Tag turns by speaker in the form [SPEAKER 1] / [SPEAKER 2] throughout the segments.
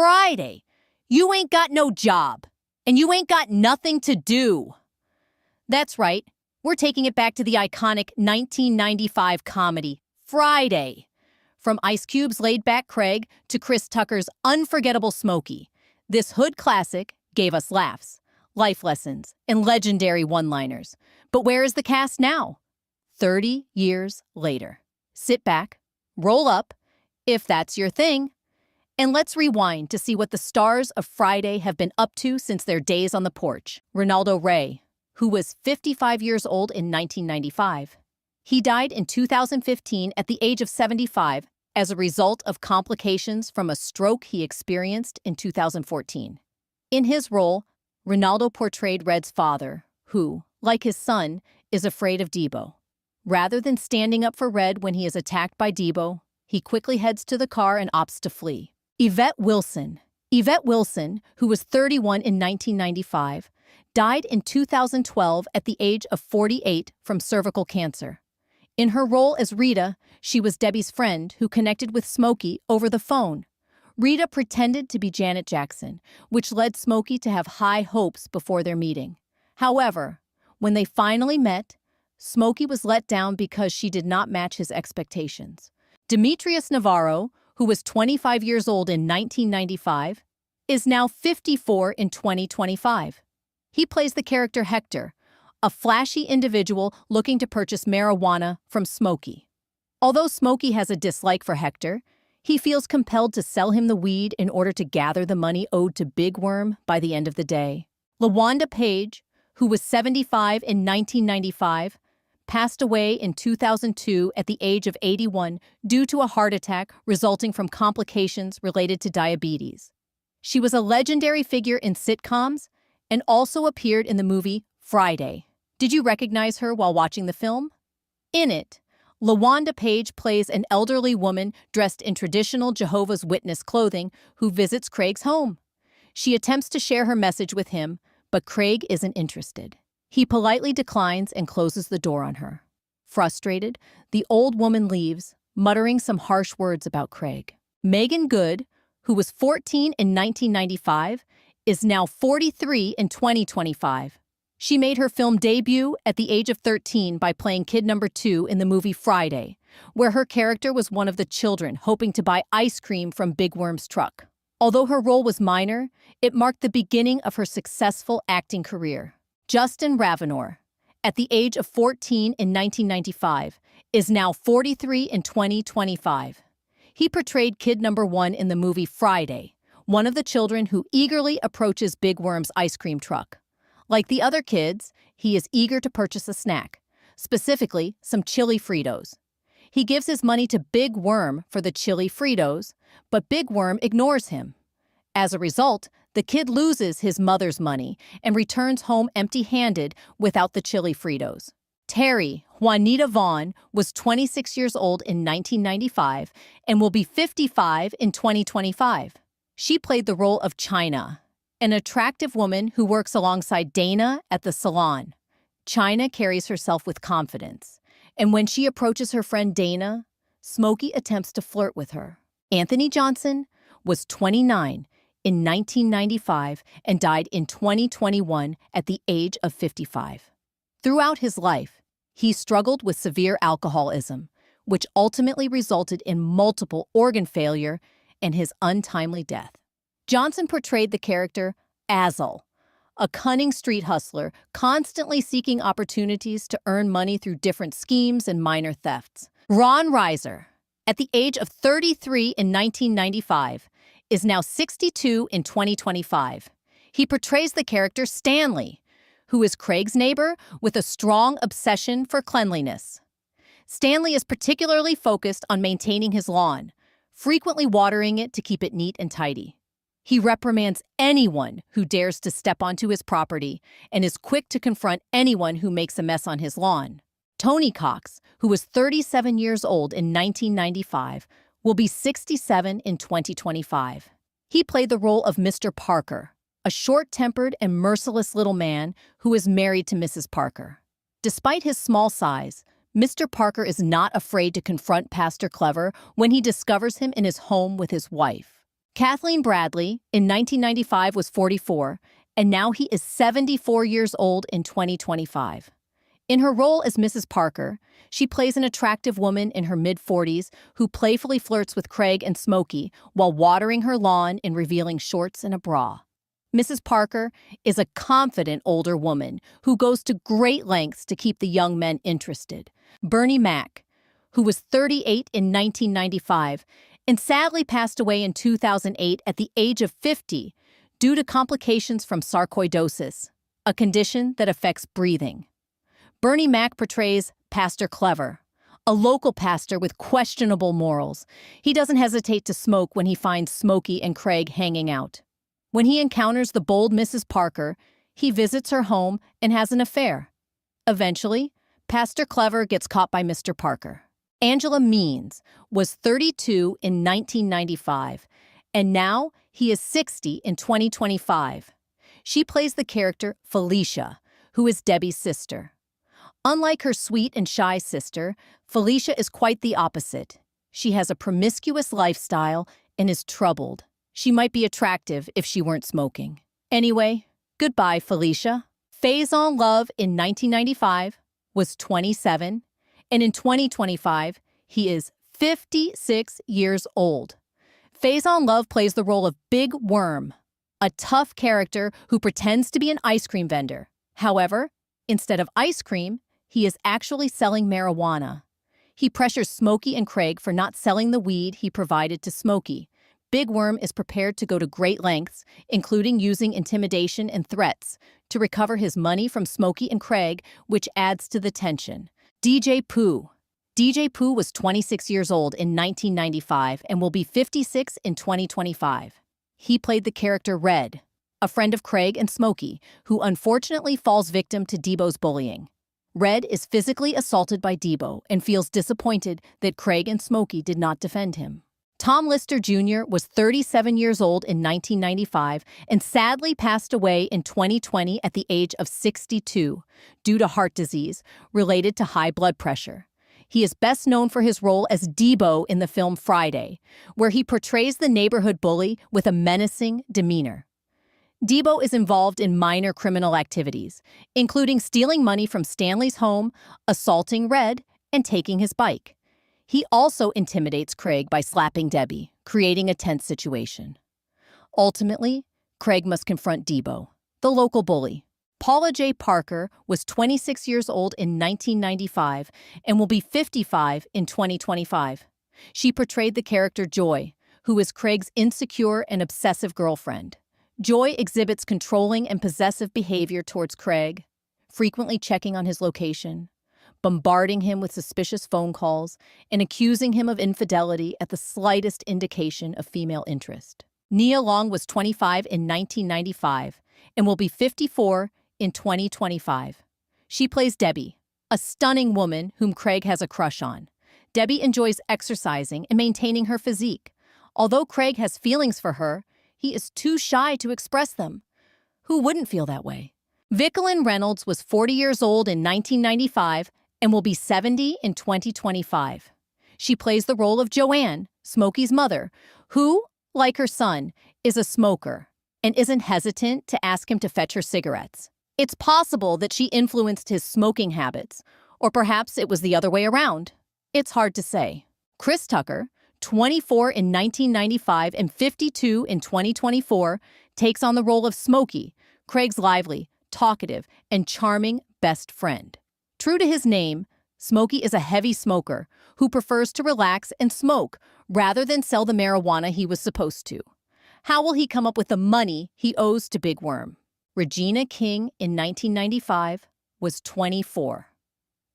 [SPEAKER 1] Friday. You ain't got no job, and you ain't got nothing to do. That's right. We're taking it back to the iconic 1995 comedy, Friday. From Ice Cube's laid-back Craig to Chris Tucker's unforgettable Smokey, this hood classic gave us laughs, life lessons, and legendary one-liners. But where is the cast now? 30 years later. Sit back, roll up, if that's your thing, and let's rewind to see what the stars of Friday have been up to since their days on the porch. Ronaldo Ray, who was 55 years old in 1995. He died in 2015 at the age of 75 as a result of complications from a stroke he experienced in 2014. In his role, Ronaldo portrayed Red's father, who, like his son, is afraid of Debo. Rather than standing up for Red when he is attacked by Debo, he quickly heads to the car and opts to flee. Yvette Wilson, who was 31 in 1995, died in 2012 at the age of 48 from cervical cancer. In her role as Rita, she was Debbie's friend who connected with Smokey over the phone. Rita pretended to be Janet Jackson, which led Smokey to have high hopes before their meeting. However, when they finally met, Smokey was let down because she did not match his expectations. Demetrius Navarro, who was 25 years old in 1995, is now 54 in 2025. He plays the character Hector, a flashy individual looking to purchase marijuana from Smokey. Although Smokey has a dislike for Hector, he feels compelled to sell him the weed in order to gather the money owed to Big Worm by the end of the day. LaWanda Page, who was 75 in 1995, passed away in 2002 at the age of 81 due to a heart attack resulting from complications related to diabetes. She was a legendary figure in sitcoms and also appeared in the movie Friday. Did you recognize her while watching the film? In it, LaWanda Page plays an elderly woman dressed in traditional Jehovah's Witness clothing who visits Craig's home. She attempts to share her message with him, but Craig isn't interested. He politely declines and closes the door on her. Frustrated, the old woman leaves, muttering some harsh words about Craig. Megan Good, who was 14 in 1995, is now 43 in 2025. She made her film debut at the age of 13 by playing kid number 2 in the movie Friday, where her character was one of the children hoping to buy ice cream from Big Worm's truck. Although her role was minor, it marked the beginning of her successful acting career. Justin Ravenor, at the age of 14 in 1995, is now 43 in 2025. He portrayed kid number 1 in the movie Friday, one of the children who eagerly approaches Big Worm's ice cream truck. Like the other kids, he is eager to purchase a snack, specifically some chili Fritos. He gives his money to Big Worm for the chili Fritos, but Big Worm ignores him. As a result, the kid loses his mother's money and returns home empty-handed without the chili Fritos. Terry Juanita Vaughn was 26 years old in 1995 and will be 55 in 2025. She played the role of China, an attractive woman who works alongside Dana at the salon. China carries herself with confidence, and when she approaches her friend Dana, Smokey attempts to flirt with her. Anthony Johnson was 29 in 1995 and died in 2021 at the age of 55. Throughout his life, he struggled with severe alcoholism, which ultimately resulted in multiple organ failure and his untimely death. Johnson portrayed the character Azel, a cunning street hustler constantly seeking opportunities to earn money through different schemes and minor thefts. Ron Reiser, at the age of 33 in 1995, is now 62 in 2025. He portrays the character Stanley, who is Craig's neighbor with a strong obsession for cleanliness. Stanley is particularly focused on maintaining his lawn, frequently watering it to keep it neat and tidy. He reprimands anyone who dares to step onto his property and is quick to confront anyone who makes a mess on his lawn. Tony Cox, who was 37 years old in 1995, will be 67 in 2025. He played the role of Mr. Parker, a short-tempered and merciless little man who is married to Mrs. Parker. Despite his small size, Mr. Parker is not afraid to confront Pastor Clever when he discovers him in his home with his wife. Kathleen Bradley in 1995 was 44, and now he is 74 years old in 2025. In her role as Mrs. Parker, she plays an attractive woman in her mid-40s who playfully flirts with Craig and Smokey while watering her lawn and revealing shorts and a bra. Mrs. Parker is a confident older woman who goes to great lengths to keep the young men interested. Bernie Mac, who was 38 in 1995 and sadly passed away in 2008 at the age of 50 due to complications from sarcoidosis, a condition that affects breathing. Bernie Mac portrays Pastor Clever, a local pastor with questionable morals. He doesn't hesitate to smoke when he finds Smokey and Craig hanging out. When he encounters the bold Mrs. Parker, he visits her home and has an affair. Eventually, Pastor Clever gets caught by Mr. Parker. Angela Means was 32 in 1995, and now he is 60 in 2025. She plays the character Felicia, who is Debbie's sister. Unlike her sweet and shy sister, Felicia is quite the opposite. She has a promiscuous lifestyle and is troubled. She might be attractive if she weren't smoking. Anyway, goodbye, Felicia. Faison Love in 1995 was 27, and in 2025, he is 56 years old. Faison Love plays the role of Big Worm, a tough character who pretends to be an ice cream vendor. However, instead of ice cream, he is actually selling marijuana. He pressures Smokey and Craig for not selling the weed he provided to Smokey. Big Worm is prepared to go to great lengths, including using intimidation and threats, to recover his money from Smokey and Craig, which adds to the tension. DJ Pooh. DJ Pooh was 26 years old in 1995 and will be 56 in 2025. He played the character Red, a friend of Craig and Smokey, who unfortunately falls victim to Debo's bullying. Red is physically assaulted by Debo and feels disappointed that Craig and Smokey did not defend him. Tom Lister Jr. was 37 years old in 1995 and sadly passed away in 2020 at the age of 62 due to heart disease related to high blood pressure. He is best known for his role as Debo in the film Friday, where he portrays the neighborhood bully with a menacing demeanor. Debo is involved in minor criminal activities, including stealing money from Stanley's home, assaulting Red, and taking his bike. He also intimidates Craig by slapping Debbie, creating a tense situation. Ultimately, Craig must confront Debo, the local bully. Paula J. Parker was 26 years old in 1995 and will be 55 in 2025. She portrayed the character Joy, who is Craig's insecure and obsessive girlfriend. Joy exhibits controlling and possessive behavior towards Craig, frequently checking on his location, bombarding him with suspicious phone calls, and accusing him of infidelity at the slightest indication of female interest. Nia Long was 25 in 1995 and will be 54 in 2025. She plays Debbie, a stunning woman whom Craig has a crush on. Debbie enjoys exercising and maintaining her physique. Although Craig has feelings for her, he is too shy to express them. Who wouldn't feel that way? Vicalyn Reynolds was 40 years old in 1995 and will be 70 in 2025. She plays the role of Joanne, Smokey's mother, who, like her son, is a smoker and isn't hesitant to ask him to fetch her cigarettes. It's possible that she influenced his smoking habits, or perhaps it was the other way around. It's hard to say. Chris Tucker, 24 in 1995 and 52 in 2024, takes on the role of Smokey, Craig's lively, talkative, and charming best friend. True to his name, Smokey is a heavy smoker who prefers to relax and smoke rather than sell the marijuana he was supposed to. How will he come up with the money he owes to Big Worm? Regina King in 1995 was 24.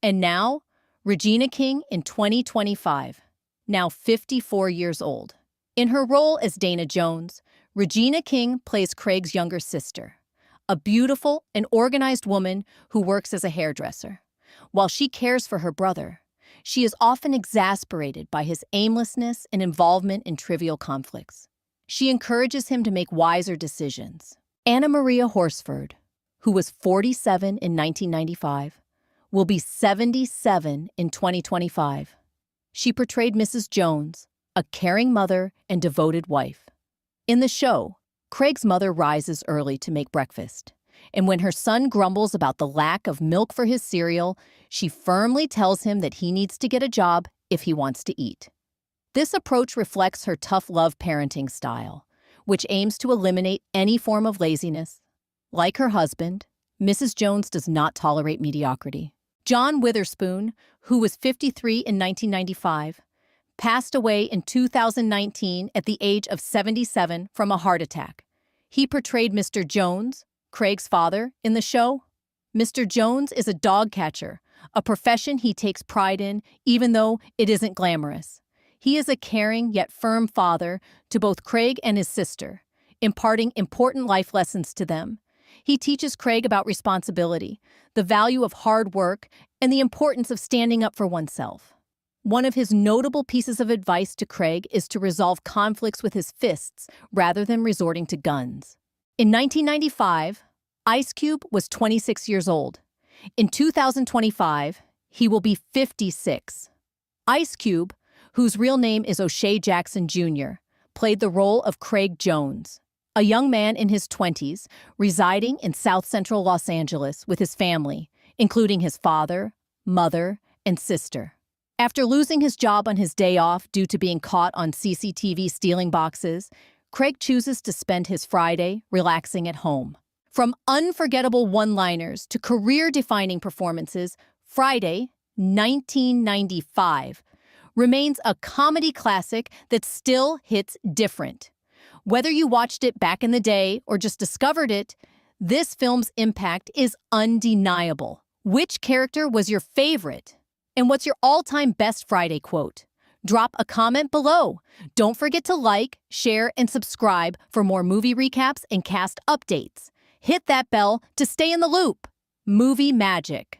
[SPEAKER 1] And now, Regina King in 2025, now 54 years old. In her role as Dana Jones, Regina King plays Craig's younger sister, a beautiful and organized woman who works as a hairdresser. While she cares for her brother, she is often exasperated by his aimlessness and involvement in trivial conflicts. She encourages him to make wiser decisions. Anna Maria Horsford, who was 47 in 1995, will be 77 in 2025. She portrayed Mrs. Jones, a caring mother and devoted wife. In the show, Craig's mother rises early to make breakfast. And when her son grumbles about the lack of milk for his cereal, she firmly tells him that he needs to get a job if he wants to eat. This approach reflects her tough love parenting style, which aims to eliminate any form of laziness. Like her husband, Mrs. Jones does not tolerate mediocrity. John Witherspoon, who was 53 in 1995, passed away in 2019 at the age of 77 from a heart attack. He portrayed Mr. Jones, Craig's father, in the show. Mr. Jones is a dog catcher, a profession he takes pride in, even though it isn't glamorous. He is a caring yet firm father to both Craig and his sister, imparting important life lessons to them. He teaches Craig about responsibility, the value of hard work, and the importance of standing up for oneself. One of his notable pieces of advice to Craig is to resolve conflicts with his fists rather than resorting to guns. In 1995, Ice Cube was 26 years old. In 2025, he will be 56. Ice Cube, whose real name is O'Shea Jackson Jr., played the role of Craig Jones, a young man in his 20s residing in South Central Los Angeles with his family, including his father, mother, and sister. After losing his job on his day off due to being caught on CCTV stealing boxes, Craig chooses to spend his Friday relaxing at home. From unforgettable one-liners to career-defining performances, Friday, 1995, remains a comedy classic that still hits different. Whether you watched it back in the day or just discovered it, this film's impact is undeniable. Which character was your favorite? And what's your all-time best Friday quote? Drop a comment below. Don't forget to like, share, and subscribe for more movie recaps and cast updates. Hit that bell to stay in the loop. Movie magic.